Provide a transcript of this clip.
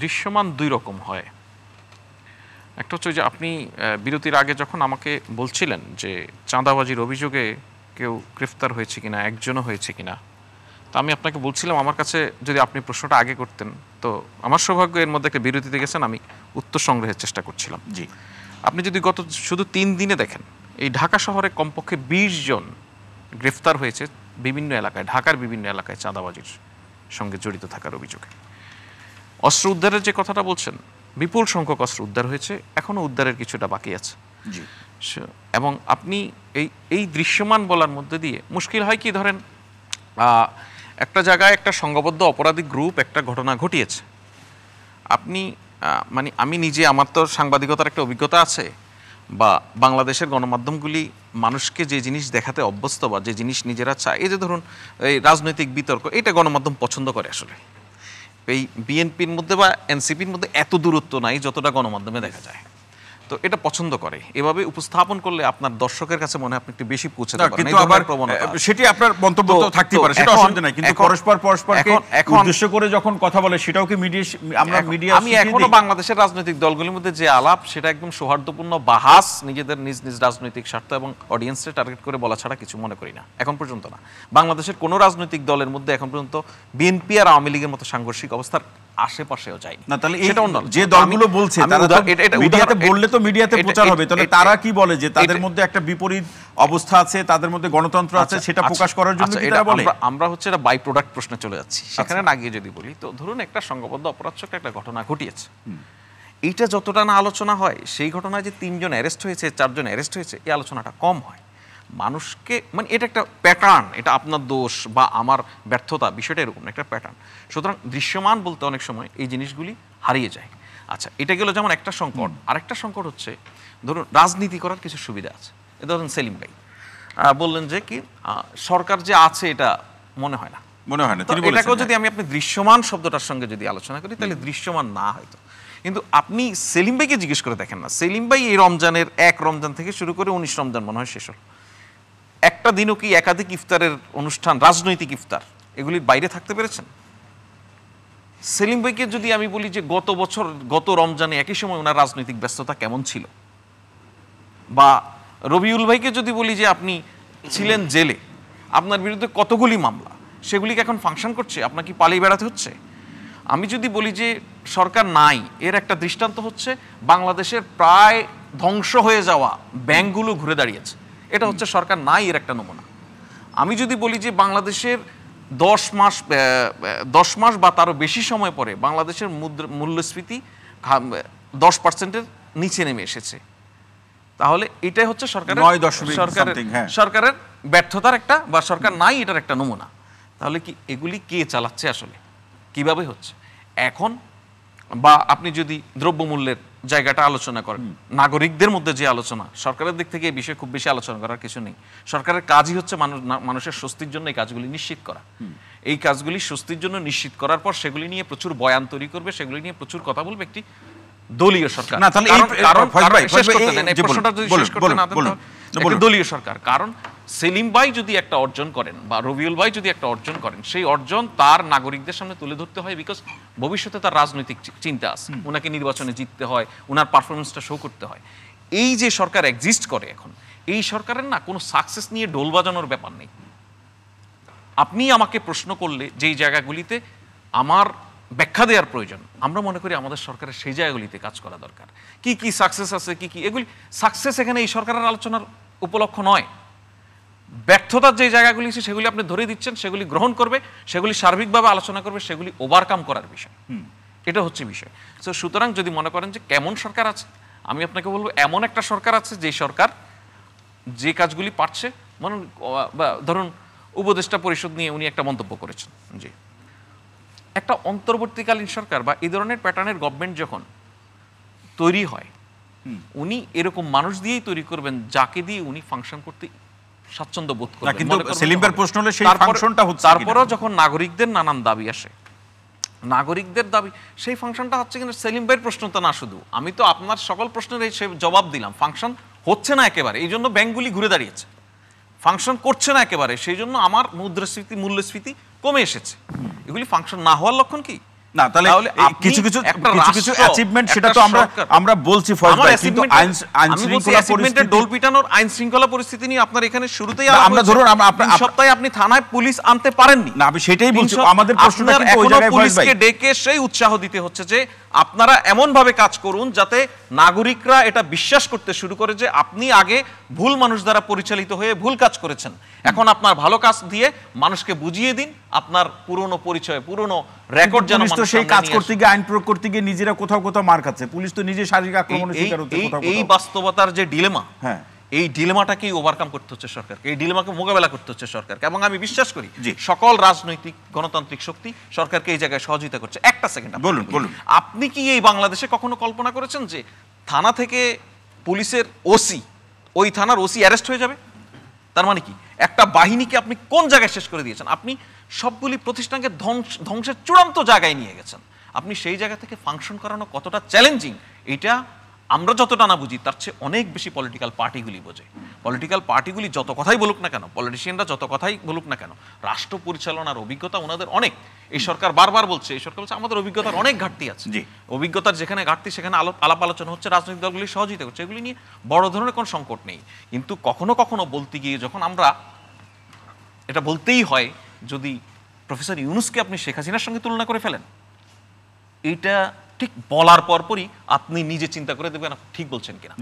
দৃশ্যমান দুই রকম হয়। একটা হচ্ছে যে আপনি বিরতির আগে যখন আমাকে বলছিলেন যে চাঁদাবাজির অভিযোগে কেউ গ্রেফতার হয়েছে কিনা, একজনও হয়েছে কিনা, তো আমি আপনাকে বলছিলাম আমার কাছে যদি আপনি প্রশ্নটা আগে করতেন, তো আমার সৌভাগ্য এর মধ্যে একটা বিরতিতে গেছেন, আমি উত্তর সংগ্রহের চেষ্টা করছিলাম। জি, আপনি যদি গত শুধু 3 দিনে দেখেন, এই ঢাকা শহরে কমপক্ষে 20 জন গ্রেফতার হয়েছে বিভিন্ন এলাকায়, ঢাকার বিভিন্ন এলাকায় চাঁদাবাজির সঙ্গে জড়িত থাকার অভিযোগে। অস্ত্র উদ্ধারের যে কথাটা বলছেন, বিপুল সংখ্যক অস্ত্র উদ্ধার হয়েছে, এখনও উদ্ধারের কিছুটা বাকি আছে। জি, এবং আপনি এই দৃশ্যমান বলার মধ্যে দিয়ে মুশকিল হয় কি, ধরেন একটা জায়গায় একটা সংঘবদ্ধ অপরাধী গ্রুপ একটা ঘটনা ঘটিয়েছে, আপনি মানে আমি নিজে, আমার তো সাংবাদিকতার একটা অভিজ্ঞতা আছে, বা বাংলাদেশের গণমাধ্যমগুলি মানুষকে যে জিনিস দেখাতে অভ্যস্ত বা যে জিনিস নিজেরা চায়, এই যে ধরুন এই রাজনৈতিক বিতর্ক, এটা গণমাধ্যম পছন্দ করে। আসলে এই বিএনপির মধ্যে বা এনসিপির মধ্যে এত দূরত্ব নাই যতটা গণমাধ্যমে দেখা যায়, তো এটা পছন্দ করে। এভাবে উপস্থাপন করলে আপনার দর্শকের কাছে মনে হয় আপনি একটু বেশি পৌঁছাতে পারেন, কিন্তু আবার সেটি আপনার মন্তব্য তো থাকতে পারে, সেটা অসুবিধা নাই, কিন্তু পরস্পরকে উদ্দেশ্য করে যখন কথা বলে সেটাও কি মিডিয়া, আমরা মিডিয়া, আমি এখনো বাংলাদেশের রাজনৈতিক দলগুলোর মধ্যে যে আলাপ, সেটা একদম সৌহার্দ্যপূর্ণ বাহাস, নিজেদের নিজ নিজ রাজনৈতিক স্বার্থ এবং অডিয়েন্সকে টার্গেট করে বলা ছাড়া কিছু মনে করি না, এখন পর্যন্ত না। বাংলাদেশের কোনো রাজনৈতিক দলের মধ্যে এখন পর্যন্ত বিএনপি আর আওয়ামী লীগের মতো সাংঘর্ষিক অবস্থার আশেপাশেও যায়নি। না, তাহলে যে দলগুলো বলছে তারা মিডিয়াতে বললে তো মিডিয়াতে প্রচার হবে, তাহলে তারা কি বলে যে তাদের মধ্যে একটা বিপরীত অবস্থা আছে, তাদের মধ্যে গণতন্ত্র আছে, সেটা প্রকাশ করার জন্য কি তারা বলে? আমরা হচ্ছে এটা বাই প্রোডাক্ট প্রশ্নে চলে যাচ্ছি, সেখানে না গিয়ে যদি বলি, তো ধরুন একটা সংঘবদ্ধ অপরাধ চক্রে একটা ঘটনা ঘটিয়েছে, এইটা যতটা না আলোচনা হয়, সেই ঘটনায় যে 3 জন অ্যারেস্ট হয়েছে, 4 জন অ্যারেস্ট হয়েছে, এই আলোচনাটা কম হয়। মানুষকে মানে এটা একটা প্যাটার্ন, এটা আপনার দোষ বা আমার ব্যর্থতা, বিষয়টা এরকম একটা প্যাটার্ন। সুতরাং দৃশ্যমান বলতে অনেক সময় এই জিনিসগুলি হারিয়ে যায়। আচ্ছা, এটা গেল যেমন একটা সংকট। আরেকটা সংকট হচ্ছে ধরুন রাজনীতি করার কিছু সুবিধা আছে। ধরুন সেলিম ভাই বললেন যে কি সরকার যে আছে এটা মনে হয় না, এটাকেও যদি আমি আপনি দৃশ্যমান শব্দটার সঙ্গে যদি আলোচনা করি, তাহলে দৃশ্যমান না হয়তো। কিন্তু আপনি সেলিম ভাইকে জিজ্ঞেস করে দেখেন না, সেলিম ভাই এই রমজানের 1 রমজান থেকে শুরু করে 19 রমজান মনে হয় শেষ হল, একটা দিনও কি একাধিক ইফতারের অনুষ্ঠান, রাজনৈতিক ইফতার, এগুলির বাইরে থাকতে পেরেছেন? সেলিম ভাইকে যদি আমি বলি যে গত বছর গত রমজানে একই সময় ওনার রাজনৈতিক ব্যস্ততা কেমন ছিল, বা রবিউল ভাইকে যদি বলি যে আপনি ছিলেন জেলে, আপনার বিরুদ্ধে কতগুলি মামলা, সেগুলি কি এখন ফাংশন করছে? আপনার কি পালিয়ে বেড়াতে হচ্ছে? আমি যদি বলি যে সরকার নাই, এর একটা দৃষ্টান্ত হচ্ছে বাংলাদেশের প্রায় ধ্বংস হয়ে যাওয়া ব্যাংকগুলো ঘুরে দাঁড়িয়েছে, এটা হচ্ছে সরকার নাই এর একটা নমুনা। আমি যদি বলি যে বাংলাদেশের 10 মাস বা তারও বেশি সময় পরে বাংলাদেশের মূল্যস্ফীতি 10%-এর নিচে নেমে এসেছে, তাহলে এটাই হচ্ছে সরকারের ব্যর্থতার একটা, বা সরকার নাই এটার একটা নমুনা। তাহলে কি এগুলি কে চালাচ্ছে আসলে, কিভাবে হচ্ছে এখন? বা আপনি যদি দ্রব্যমূল্যের জায়গাটা আলোচনা করেন, নাগরিকদের মধ্যে যে আলোচনা, সরকারের দিক থেকে এই বিষয়ে খুব বেশি আলোচনা করার কিছু নেই। সরকারের কাজই হচ্ছে মানুষের স্বস্তির জন্য এই কাজগুলি নিশ্চিত করা। এই কাজগুলি স্বস্তির জন্য নিশ্চিত করার পর সেগুলি নিয়ে প্রচুর বয়ান তৈরি করবে, সেগুলি নিয়ে প্রচুর কথা বলবে একটি দলীয় সরকার। দলীয় সরকার, কারণ সেলিম ভাই যদি একটা অর্জন করেন বা রবিউল ভাই যদি একটা অর্জন করেন, সেই অর্জন তার নাগরিকদের সামনে তুলে ধরতে হয়, বিকজ ভবিষ্যতে তার রাজনৈতিক চিন্তা আছে, ওনাকে নির্বাচনে জিততে হয়, ওনার পারফরমেন্সটা শো করতে হয়। এই যে সরকার এক্সিস্ট করে এখন, এই সরকারের না কোনো সাকসেস নিয়ে ঢোল বাজানোর ব্যাপার নেই। আপনি আমাকে প্রশ্ন করলে যেই জায়গাগুলিতে আমার ব্যাখ্যা দেওয়ার প্রয়োজন, আমরা মনে করি আমাদের সরকারের সেই জায়গাগুলিতে কাজ করা দরকার। কি কি সাকসেস আছে, কি কি এগুলি সাকসেস এখানে এই সরকারের আলোচনার উপলক্ষ নয়। ব্যর্থতার যে জায়গাগুলি আছে সেগুলি আপনি ধরে দিচ্ছেন, সেগুলি গ্রহণ করবে, সেগুলি সার্বিকভাবে আলোচনা করবে, সেগুলি ওভারকাম করার বিষয়, এটা হচ্ছে বিষয়। তো সুতরাং যদি মনে করেন যে কেমন সরকার আছে, আমি আপনাকে বলবো এমন একটা সরকার আছে যে সরকার যে কাজগুলি পারছে। ধরুন উপদেষ্টা পরিষদ নিয়ে উনি একটা মন্তব্য করেছেন, যে একটা অন্তর্বর্তীকালীন সরকার বা এই ধরনের প্যাটার্নের গভর্নমেন্ট যখন তৈরি হয়, উনি এরকম মানুষ দিয়েই তৈরি করবেন যাকে দিয়ে উনি ফাংশন করতে স্বাচ্ছন্দ্য বোধ করবেন। কিন্তু সেলিমের প্রশ্ন হলো সেই ফাংশনটা হচ্ছে, তারপরেও যখন নাগরিকদের নানান দাবি আসে, নাগরিকদের দাবি সেই ফাংশনটা হচ্ছে কিনা সেলিম ভাইয়ের প্রশ্ন তো না শুধু, আমি তো আপনার সকল প্রশ্নের সে জবাব দিলাম। ফাংশন হচ্ছে না একেবারে, এই জন্য ব্যাংকগুলি ঘুরে দাঁড়িয়েছে। ফাংশন করছে না একেবারে, সেই জন্য আমার মুদ্রাস্ফীতি, মূল্যস্ফীতি কমে এসেছে। এগুলি ফাংশন না হওয়ার লক্ষণ কি? না তাহলে কিছু কিছু অ্যাচিভমেন্ট সেটা তো আমরা বলছি ফয়জ ভাই, কিন্তু আইন শৃঙ্খলা পরিস্থিতি ডোল পিটানোর আইন শৃঙ্খলা পরিস্থিতি নিয়ে আপনার এখানে শুরুতেই আমরা ধরুন সপ্তাহে আপনি থানায় পুলিশ আনতে পারেননি। না আমি সেটাই বলছি, আমাদের প্রশ্নটা কিন্তু ওই জায়গায় ফয়জ ভাই, পুলিশকে ডেকে সেই উৎসাহ দিতে হচ্ছে যে আপনারা এমন ভাবে কাজ করুন যাতে নাগরিকরা এটা বিশ্বাস করতে শুরু করে যে আপনি আগে ভুল মানুষ দ্বারা পরিচালিত হয়ে ভুল কাজ করেছেন, এখন আপনার ভালো কাজ দিয়ে মানুষকে বুঝিয়ে দিন আপনার পুরনো পরিচয় পুরনো রেকর্ড যেন মানুষ সেই কাজ করতে গিয়ে আইন প্রয়োগ করতে গিয়ে নিজেরা কোথাও কোথাও মার খাচ্ছে, পুলিশ তো নিজে শারীরিক আক্রমণের শিকার হচ্ছে কোথাও কোথাও। এই বাস্তবতার যে ডিলেমা, হ্যাঁ এই ডিলেমাটাকেই ওভারকাম করতে হচ্ছে সরকারকে, এই ডিলেমাকে মোকাবেলা করতে হচ্ছে সরকারকে, এবং আমি বিশ্বাস করি সকল রাজনৈতিক গণতান্ত্রিক শক্তি সরকারকে এই জায়গায় সহযোগিতা করছে। একটা সেকেন্ড বলুন বলুন, আপনি কি এই বাংলাদেশে কখনো কল্পনা করেছেন যে থানা থেকে পুলিশের ওসি, ওই থানার ওসি অ্যারেস্ট হয়ে যাবে? তার মানে কি একটা বাহিনীকে আপনি কোন জায়গায় শেষ করে দিয়েছেন, আপনি সবগুলি প্রতিষ্ঠানকে ধ্বংসের চূড়ান্ত জায়গায় নিয়ে গেছেন। আপনি সেই জায়গা থেকে ফাংশন করানো কতটা চ্যালেঞ্জিং এটা আমরা যতটা না বুঝি তার চেয়ে অনেক বেশি পলিটিক্যাল পার্টিগুলি বোঝে। পলিটিক্যাল পার্টিগুলি যত কথাই বলুক না কেন, পলিটিশিয়ানরা যত কথাই বলুক না কেন, রাষ্ট্র পরিচালনার অভিজ্ঞতা ওনাদের অনেক। এই সরকার বারবার বলছে, এই সরকার বলছে আমাদের অভিজ্ঞতার অনেক ঘাটতি আছে। অভিজ্ঞতার যেখানে ঘাটতি সেখানে আলাপ আলোচনা হচ্ছে, রাজনৈতিক দলগুলি সহযোগিতা করছে, এগুলি নিয়ে বড় ধরনের কোনো সংকট নেই। কিন্তু কখনো কখনো বলতে গিয়ে যখন আমরা এটা বলতেই হয়, যদি প্রফেসর ইউনূসকে আপনি শেখ হাসিনার সঙ্গে তুলনা করে ফেলেন, এইটা ঠিক বলার পরপরই আপনি নিজে চিন্তা করে দেবেন ঠিক বলছেন কিনা।